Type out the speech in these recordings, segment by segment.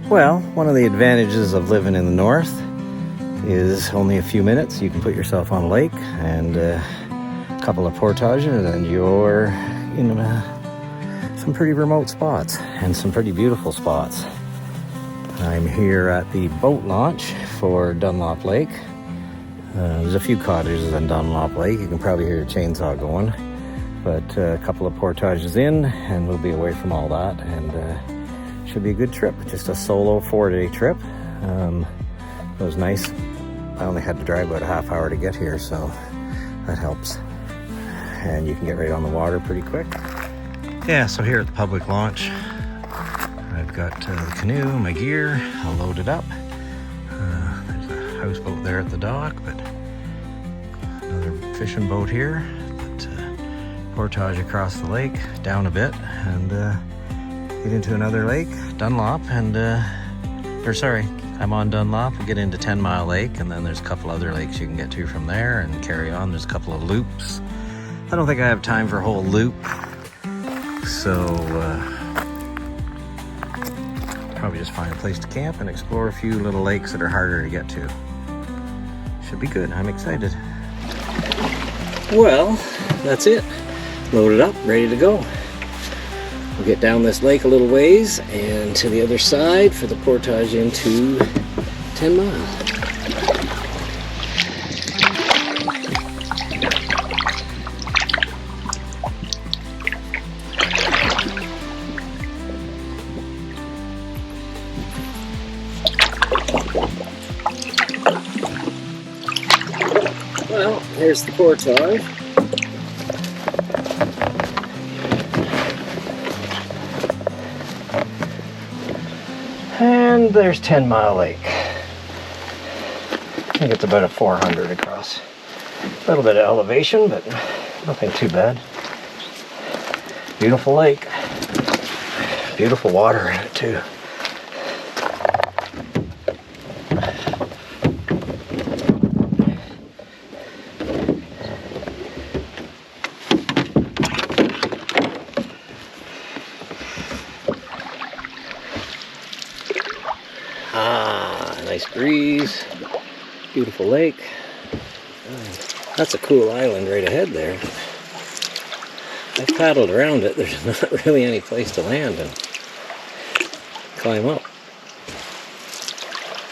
Well, one of the advantages of living in the north is only a few minutes. You can put yourself on a lake and a couple of portages and you're in some pretty remote spots and some pretty beautiful spots. I'm here at the boat launch for Dunlop Lake. There's a few cottages on Dunlop Lake. You can probably hear a chainsaw going. But a couple of portages in and we'll be away from all that, and should be a good trip. Just a solo 4-day trip. It was nice. I only had to drive about a half hour to get here, so that helps. And you can get right on the water pretty quick. Yeah, so here at the public launch, I've got the canoe, my gear, I'll load it up. There's a houseboat there at the dock, but another fishing boat here. Portage across the lake, down a bit, and get into another lake, Dunlop, and I'm on Dunlop. We get into 10 Mile Lake, and then there's a couple other lakes you can get to from there and carry on. There's a couple of loops. I don't think I have time for a whole loop, so probably just find a place to camp and explore a few little lakes that are harder to get to. Should be good. I'm excited. Well, that's it. Loaded up, ready to go. We'll get down this lake a little ways and to the other side for the portage into 10 Mile. Well, here's the portage. And there's 10 Mile Lake. I think it's about a 400 across. A little bit of elevation, but nothing too bad. Beautiful lake. Beautiful water in it too. Nice breeze, beautiful lake. That's a cool island right ahead there. I've paddled around it. There's not really any place to land and climb up.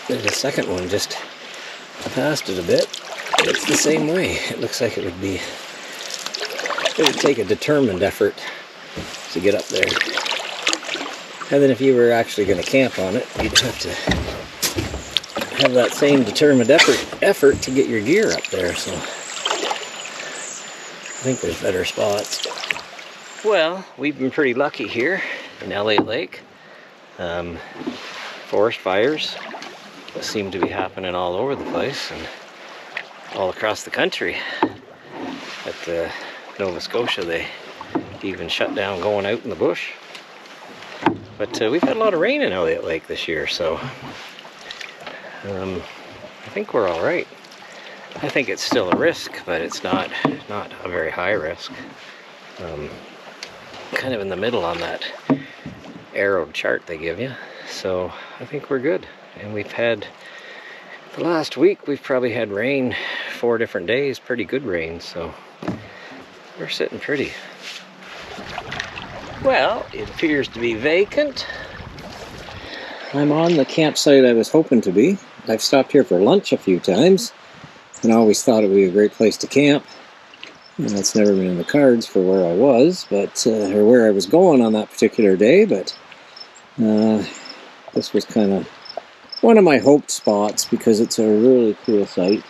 There's a second one just past it a bit. It's the same way. It looks like it would take a determined effort to get up there. And then if you were actually going to camp on it, you'd have to have that same determined effort to get your gear up there, so I think there's better spots. Well, we've been pretty lucky here in LA Lake. Forest fires seem to be happening all over the place and all across the country. At Nova Scotia, they even shut down going out in the bush. But we've had a lot of rain in Elliott Lake this year, so I think we're all right. I think it's still a risk, but it's not a very high risk. Kind of in the middle on that arrowed chart they give you, so I think we're good. And we've had, the last week, we've probably had rain 4 different days, pretty good rain, so we're sitting pretty. Well, it appears to be vacant. I'm on the campsite I was hoping to be. I've stopped here for lunch a few times and I always thought it would be a great place to camp. And that's never been in the cards for where I was, but or where I was going on that particular day, but this was kind of one of my hoped spots because it's a really cool site.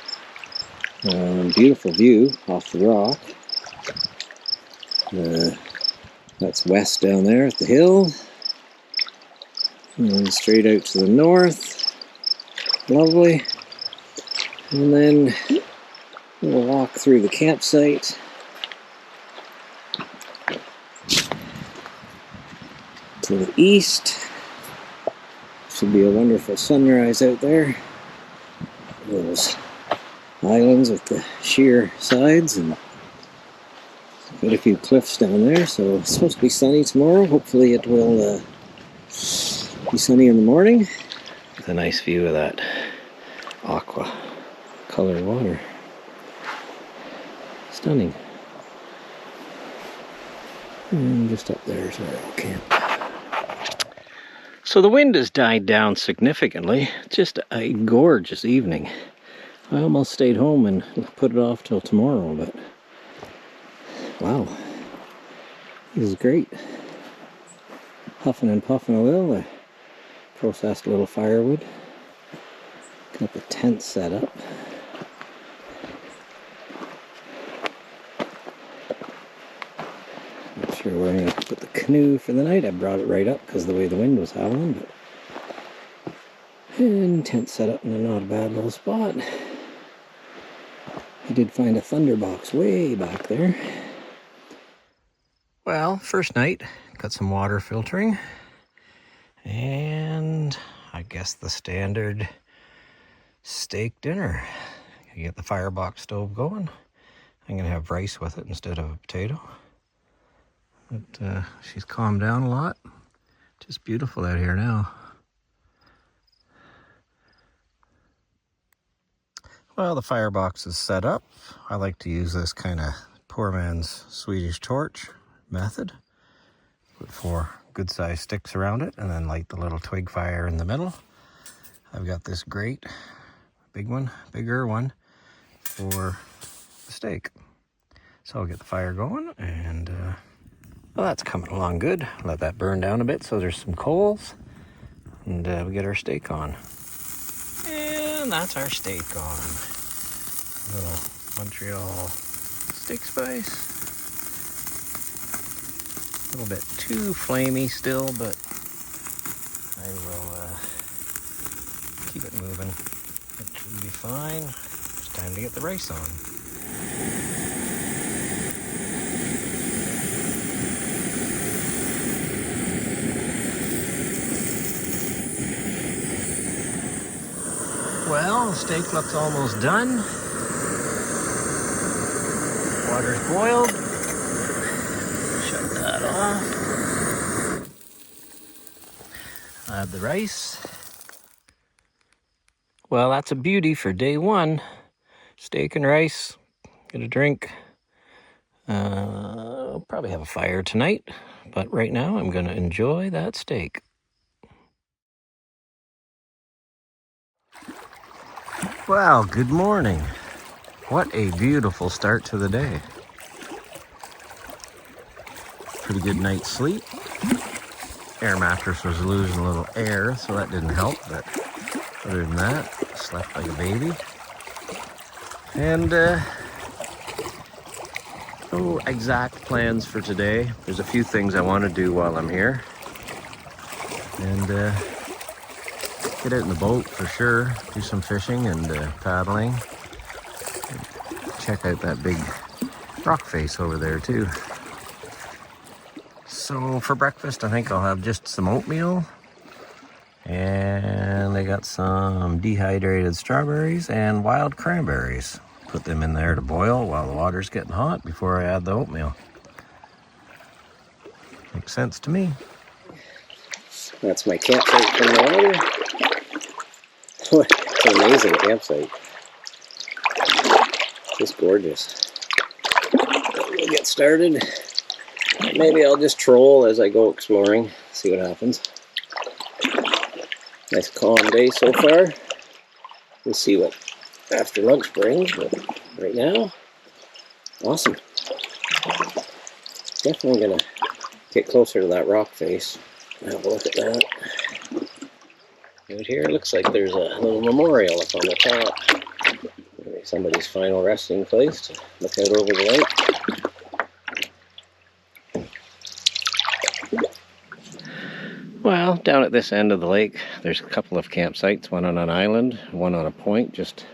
Beautiful view off the rock. That's west down there at the hill. And straight out to the north. Lovely. And then we'll walk through the campsite. To the east. Should be a wonderful sunrise out there. Those islands with the sheer sides and got a few cliffs down there, so it's supposed to be sunny tomorrow. Hopefully it will Be sunny in the morning with a nice view of that aqua colored water. Stunning. And just up there is where I'll camp. So the wind has died down significantly. Just a gorgeous evening. I almost stayed home and put it off till tomorrow, but wow, this is great. Huffing and puffing a little. I processed a little firewood. Got the tent set up. Not sure where I'm going to put the canoe for the night. I brought it right up because of the way the wind was howling. But... and tent set up in a not a bad little spot. I did find a thunderbox way back there. Well, first night, got some water filtering. And I guess the standard steak dinner. You get the firebox stove going. I'm gonna have rice with it instead of a potato. But she's calmed down a lot. Just beautiful out here now. Well, the firebox is set up. I like to use this kind of poor man's Swedish torch method. Put 4 good-sized sticks around it and then light the little twig fire in the middle. I've got this grate, bigger one, for the steak. So I'll get the fire going and well, that's coming along good. Let that burn down a bit so there's some coals and we get our steak on. And that's our steak on. A little Montreal steak spice. A little bit too flamey still, but I will keep it moving. It should be fine. It's time to get the rice on. Well, the steak looks almost done. Water's boiled. Shut that off. Add the rice. Well, that's a beauty for day one. Steak and rice. Get a drink. I'll probably have a fire tonight, but right now I'm going to enjoy that steak. Wow, good morning. What a beautiful start to the day. Pretty good night's sleep. Air mattress was losing a little air, so that didn't help, but other than that, slept like a baby. And no exact plans for today. There's a few things I want to do while I'm here. And get out in the boat for sure, do some fishing and paddling. Check out that big rock face over there too. So for breakfast, I think I'll have just some oatmeal. And I got some dehydrated strawberries and wild cranberries. Put them in there to boil while the water's getting hot before I add the oatmeal. Makes sense to me. That's my campsite from the water. It's an amazing campsite. Just gorgeous. We'll get started. Maybe I'll just troll as I go exploring, see what happens. Nice calm day so far. We'll see what after lunch brings, but right now, awesome. Definitely gonna get closer to that rock face and have a look at that. Out here, looks like there's a little memorial up on the top. Maybe somebody's final resting place to look out over the lake. Well, down at this end of the lake, there's a couple of campsites, one on an island, one on a point, just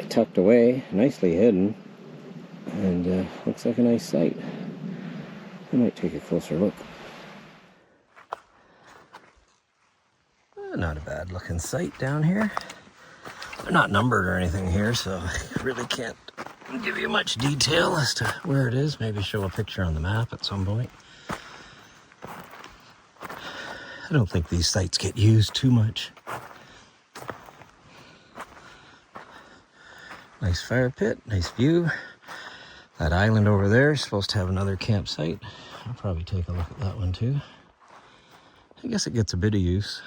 tucked away, nicely hidden, and looks like a nice site. I might take a closer look. Not a bad looking site down here. They're not numbered or anything here, so I really can't give you much detail as to where it is. Maybe show a picture on the map at some point. I don't think these sites get used too much. Nice fire pit, nice view. That island over there is supposed to have another campsite. I'll probably take a look at that one too. I guess it gets a bit of use.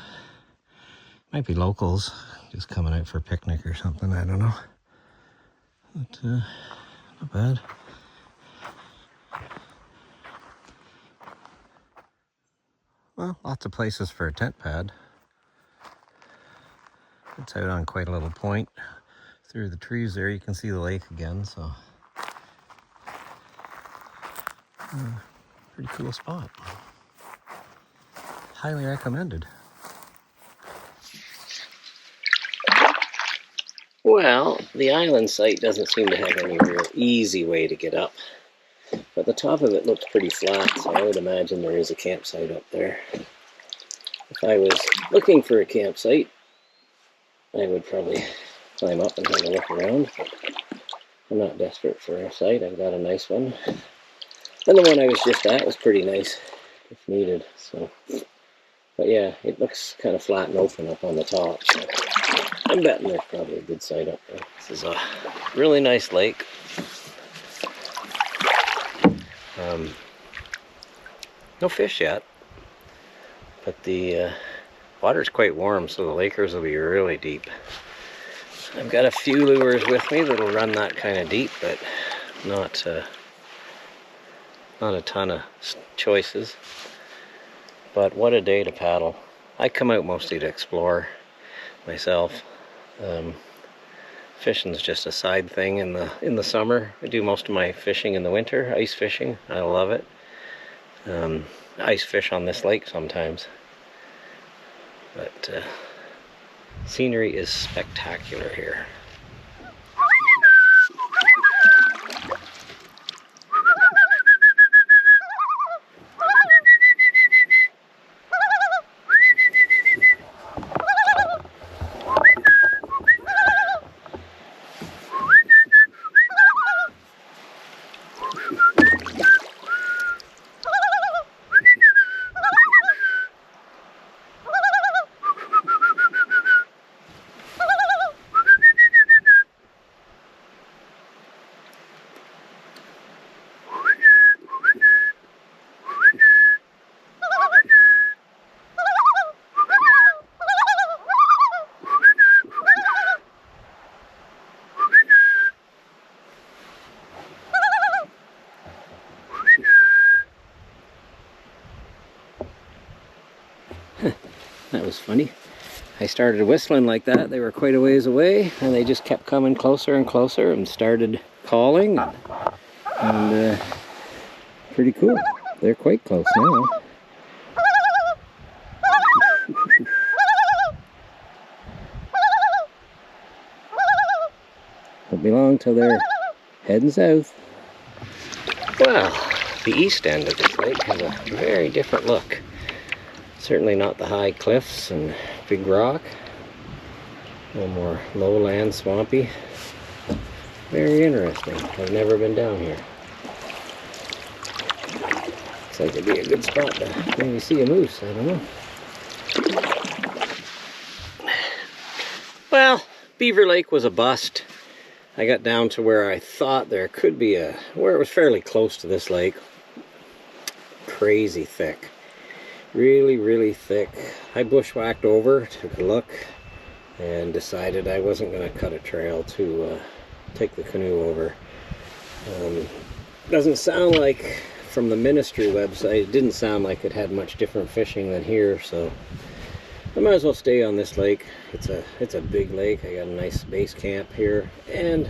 Might be locals just coming out for a picnic or something, I don't know. But not bad. Well, lots of places for a tent pad. It's out on quite a little point. Through the trees there, you can see the lake again, so pretty cool spot. Highly recommended. Well, the island site doesn't seem to have any real easy way to get up, but the top of it looks pretty flat, so I would imagine there is a campsite up there. If I was looking for a campsite, I would probably climb up and have a look around. I'm not desperate for a site, I've got a nice one. And the one I was just at was pretty nice, if needed. So, but yeah, it looks kind of flat and open up on the top. So I'm betting there's probably a good site up there. This is a really nice lake. No fish yet, but the water's quite warm, so the lakers will be really deep. I've got a few lures with me that'll run that kind of deep, but not a ton of choices. But what a day to paddle. I come out mostly to explore myself. Fishing's just a side thing in the summer. I do most of my fishing in the winter, ice fishing. I love it. Ice fish on this lake sometimes. But scenery is spectacular here. That was funny. I started whistling like that. They were quite a ways away, and they just kept coming closer and closer and started calling. And pretty cool. They're quite close now. Won't be long till they're heading south. Well, the east end of this lake has a very different look. Certainly not the high cliffs and big rock. A little more lowland, swampy. Very interesting. I've never been down here. Looks like it'd be a good spot to maybe see a moose. I don't know. Well, Beaver Lake was a bust. I got down to where I thought there could be where it was fairly close to this lake. Crazy thick. Really, really thick. I bushwhacked over, took a look, and decided I wasn't going to cut a trail to take the canoe over. Doesn't sound like, from the ministry website, it didn't sound like it had much different fishing than here, so I might as well stay on this lake. It's a big lake. I got a nice base camp here, and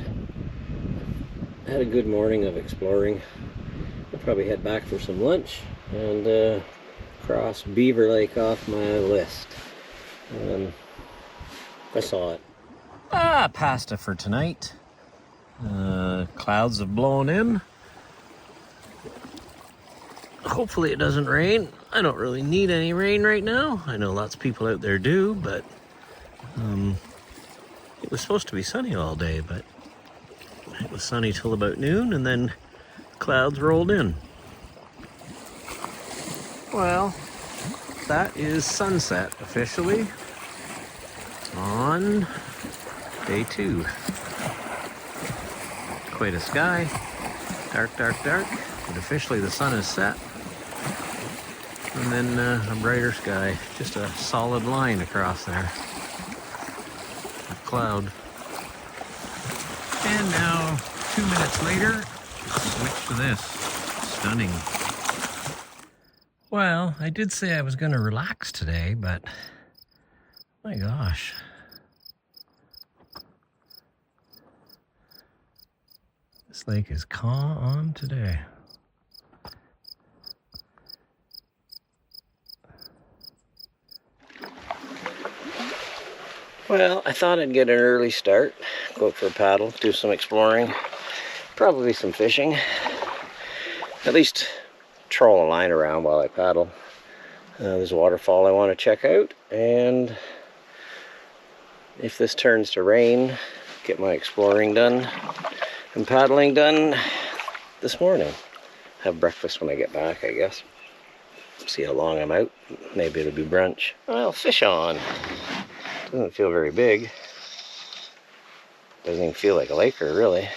had a good morning of exploring. I'll probably head back for some lunch, and cross Beaver Lake off my list. I saw it. Pasta for tonight. Clouds have blown in. Hopefully it doesn't rain. I don't really need any rain right now. I know lots of people out there do, but it was supposed to be sunny all day, but it was sunny till about noon, and then clouds rolled in. Well, that is sunset officially on day 2. Quite a sky, dark, dark, dark, but officially the sun is set. And then a brighter sky, just a solid line across there, a cloud. And now, 2 minutes later, switch to this. Stunning. Well, I did say I was going to relax today, but my gosh. This lake is calm today. Well, I thought I'd get an early start, go out for a paddle, do some exploring, probably some fishing. At least troll a line around while I paddle. There's a waterfall I want to check out, and if this turns to rain, get my exploring done and paddling done this morning. Have breakfast when I get back, I guess. See how long I'm out. Maybe it'll be brunch. Well, fish on. Doesn't feel very big. Doesn't even feel like a laker, really.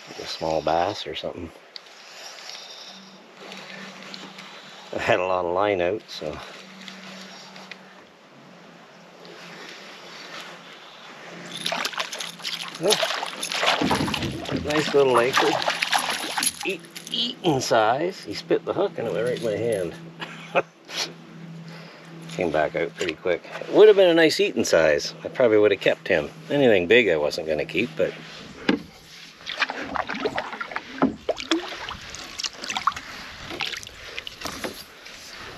Like a small bass or something. I had a lot of line out, so. Oh, nice little laker. Eating size. He spit the hook and it went right in my hand. Came back out pretty quick. It would have been a nice eating size. I probably would have kept him. Anything big I wasn't going to keep, but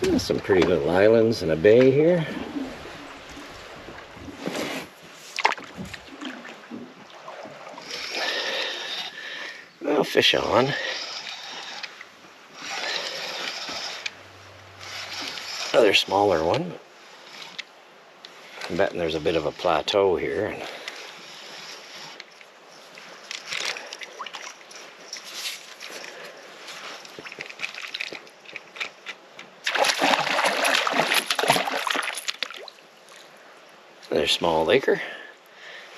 there's some pretty little islands and a bay here. Well, fish on. Another smaller one. I'm betting there's a bit of a plateau here. Another small laker,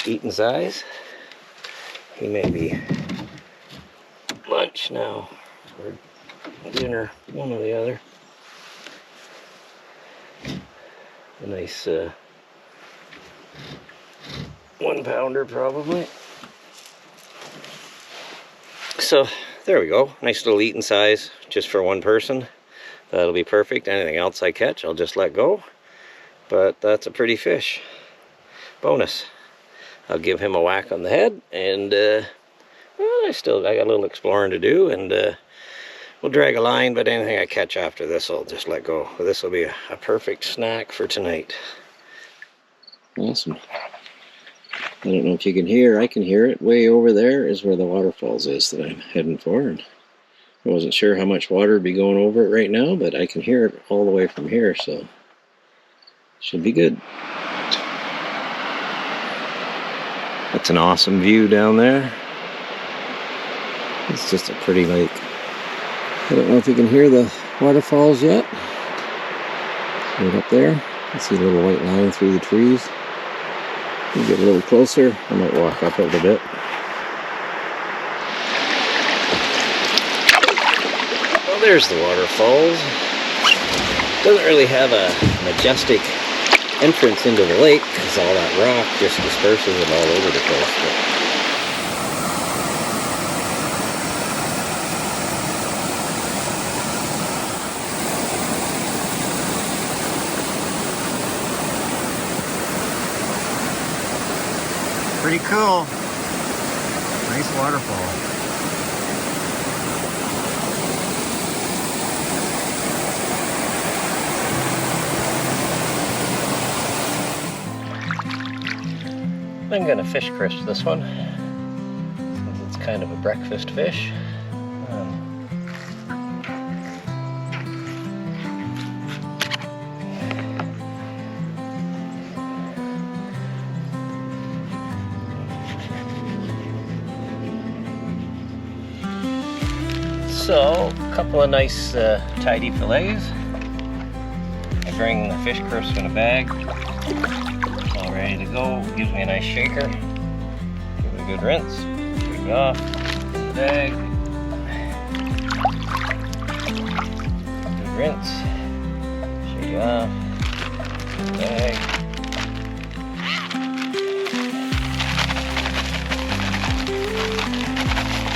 eating size. He may be lunch now, or dinner, one or the other. A nice 1 pounder probably. So there we go, nice little eating size just for one person. That'll be perfect. Anything else I catch I'll just let go, but that's a pretty fish. Bonus. I'll give him a whack on the head, and well, I got a little exploring to do, and we'll drag a line, but anything I catch after this I'll just let go. This will be a perfect snack for tonight. Awesome. I don't know if you can hear. I can hear it. Way over there is where the waterfalls is that I'm heading for. And I wasn't sure how much water would be going over it right now, but I can hear it all the way from here, so should be good. That's an awesome view down there. It's just a pretty lake. I don't know if you can hear the waterfalls yet. Right up there. You see a little white line through the trees. You get a little closer. I might walk up a little bit. Well, there's the waterfalls. Doesn't really have a majestic entrance into the lake because all that rock just disperses it all over the place. But pretty cool. Nice waterfall. I'm gonna fish Chris this one, since it's kind of a breakfast fish. So, a couple of nice tidy fillets. I bring the fish crisp in a bag, all ready to go. Gives me a nice shaker. Give it a good rinse. Take it off. In the bag. Good rinse. Shake it off. In the bag.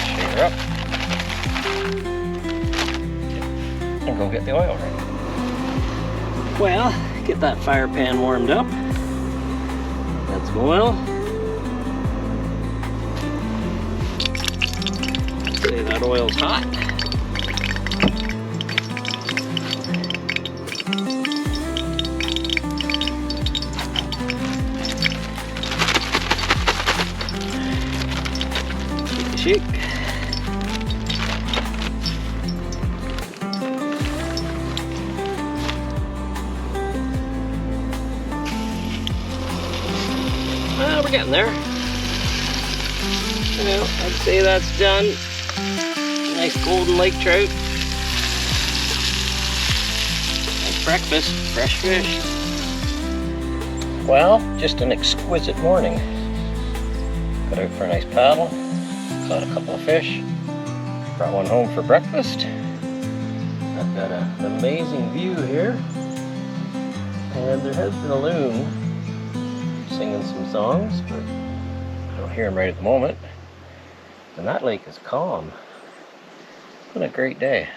Shake her up. And go get the oil ready. Well, get that fire pan warmed up. Add some oil. Say that oil's hot. Shake. Well, we're getting there. Well, I'd say that's done. Nice golden lake trout. Nice breakfast, fresh fish. Well, just an exquisite morning. Got out for a nice paddle. Caught a couple of fish. Brought one home for breakfast. I've got an amazing view here. And there has been a loon singing some songs, but I don't hear him right at the moment. And that lake is calm. What a great day.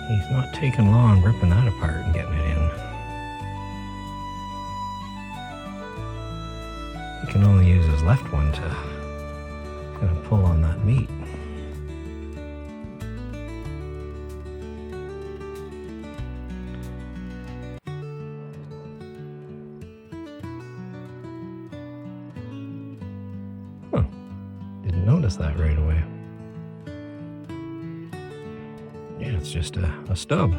He's not taking long ripping that apart and getting it in. He can only use his left one to kind of pull on that meat. Huh. Didn't notice that right away. Yeah, it's just a stub.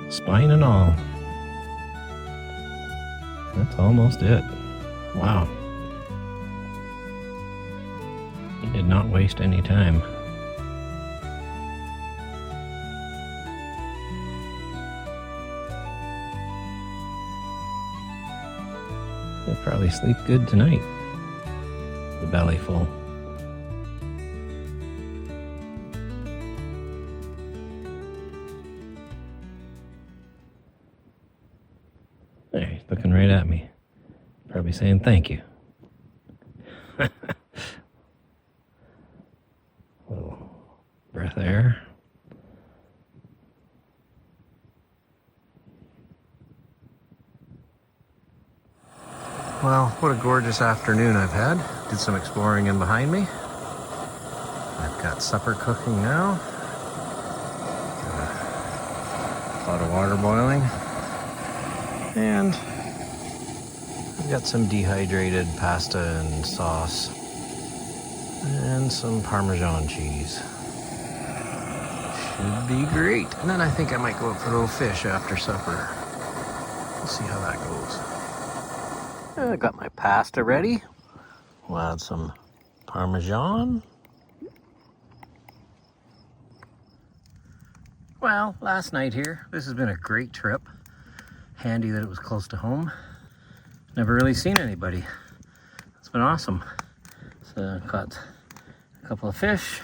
Spine and all. That's almost it. Wow. He did not waste any time. He'll probably sleep good tonight. The belly full. Hey, he's looking right at me. Probably saying thank you. Little breath of air. Well, what a gorgeous afternoon I've had. Did some exploring in behind me. I've got supper cooking now. Got a pot of water boiling. And I've got some dehydrated pasta and sauce. And some Parmesan cheese. Should be great. And then I think I might go out for a little fish after supper. We'll see how that goes. I got my pasta ready. We'll add some Parmesan. Well, last night here, this has been a great trip. Handy that it was close to home. Never really seen anybody. It's been awesome. So caught a couple of fish,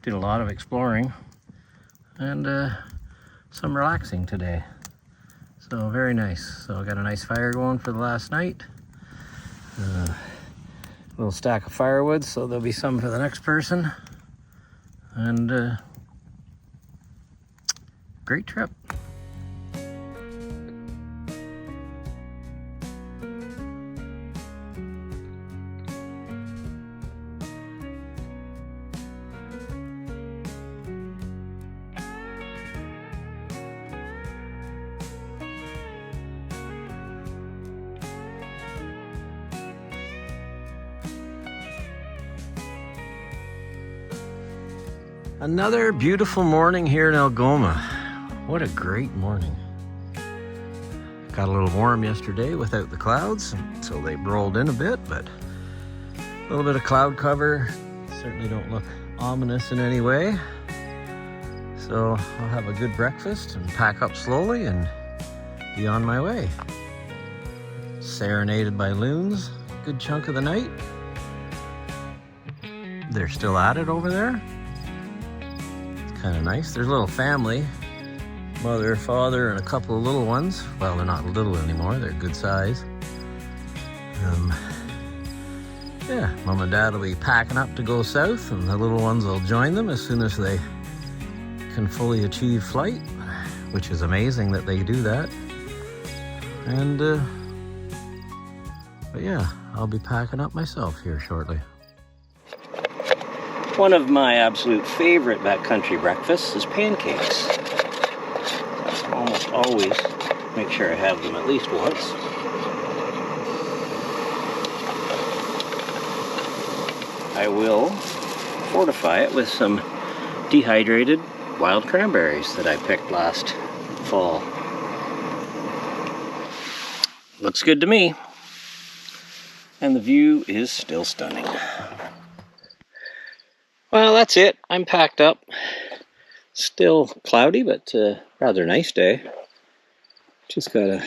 did a lot of exploring, and some relaxing today. So very nice. So I got a nice fire going for the last night. A little stack of firewood, so there'll be some for the next person. And great trip. Another beautiful morning here in Algoma. What a great morning. Got a little warm yesterday without the clouds, so they rolled in a bit, but a little bit of cloud cover. Certainly don't look ominous in any way. So I'll have a good breakfast and pack up slowly and be on my way. Serenaded by loons, good chunk of the night. They're still at it over there. It's kind of nice. There's a little family. Mother, father, and a couple of little ones. Well, they're not little anymore. They're good size. Yeah, mom and dad will be packing up to go south, and the little ones will join them as soon as they can fully achieve flight, which is amazing that they do that. And, but yeah, I'll be packing up myself here shortly. One of my absolute favorite backcountry breakfasts is pancakes. I almost always make sure I have them at least once. I will fortify it with some dehydrated wild cranberries that I picked last fall. Looks good to me. And the view is still stunning. Well, that's it. I'm packed up. Still cloudy, but rather nice day. Just gotta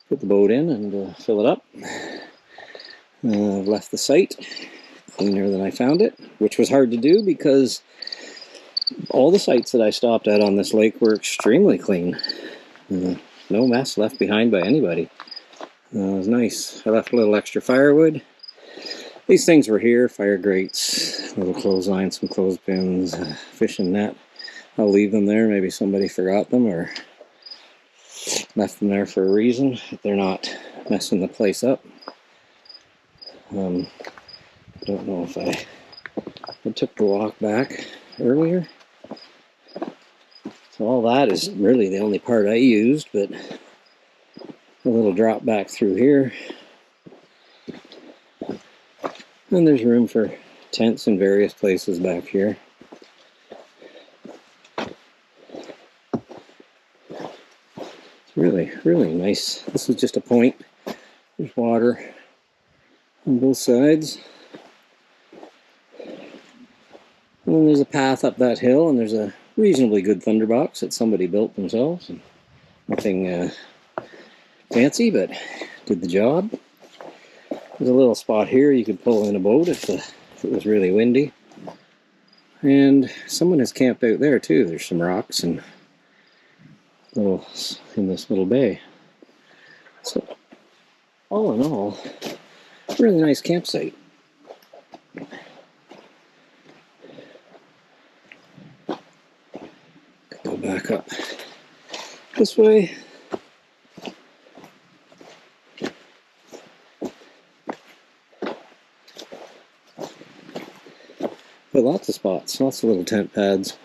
put the boat in and fill it up. I've left the site cleaner than I found it, which was hard to do because all the sites that I stopped at on this lake were extremely clean. No mess left behind by anybody. It was nice. I left a little extra firewood. These things were here: fire grates, little clothesline, some clothespins, fishing net. I'll leave them there. Maybe somebody forgot them or left them there for a reason. They're not messing the place up. I don't know if I took the walk back earlier. So all that is really the only part I used, but a little drop back through here. And there's room for tents in various places back here. It's really, really nice. This is just a point. There's water on both sides. And then there's a path up that hill, and there's a reasonably good thunderbox that somebody built themselves. And nothing fancy, but did the job. There's a little spot here you could pull in a boat if it was really windy. And someone has camped out there too. There's some rocks and in this little bay. So all in all, really nice campsite. Go back up this way. But lots of spots, lots of little tent pads.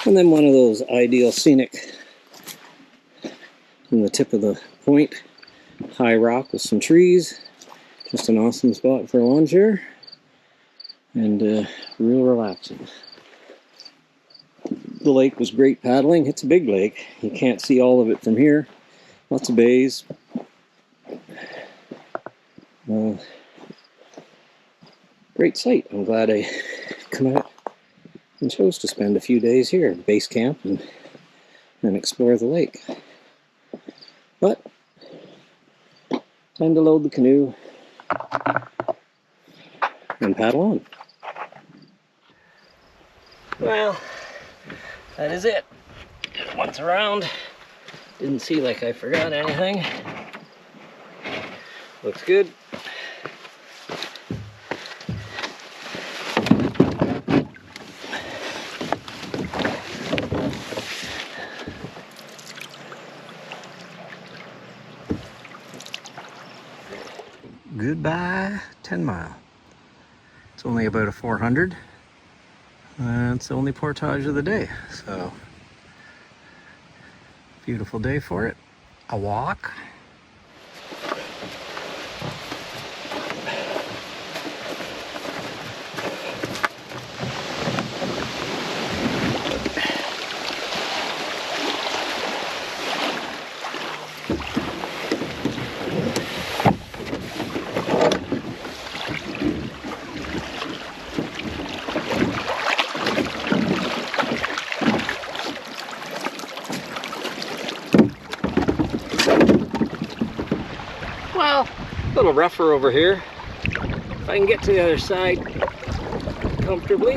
And then one of those ideal scenic, from the tip of the point, high rock with some trees. Just an awesome spot for a lawn chair. And real relaxing. The lake was great paddling. It's a big lake. You can't see all of it from here. Lots of bays. Great site. I'm glad I come out and chose to spend a few days here, base camp, and explore the lake. But time to load the canoe and paddle on. Well, that is it. Once around, didn't see like I forgot anything. Looks good. Goodbye 10 Mile. It's only about a 400. It's the only portage of the day, so beautiful day for it. A walk. little rougher over here. If I can get to the other side comfortably,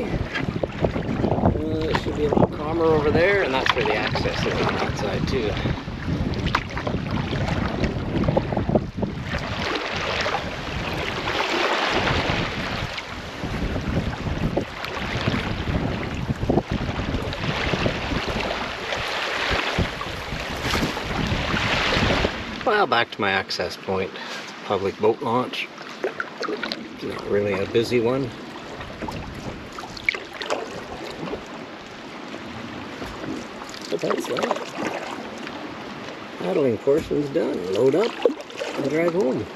it should be a little calmer over there, and that's where the access is on that side too. Well, back to my access point. It's a public boat launch. It's not really a busy one. But that's that. Paddling portion's done. Load up and drive home.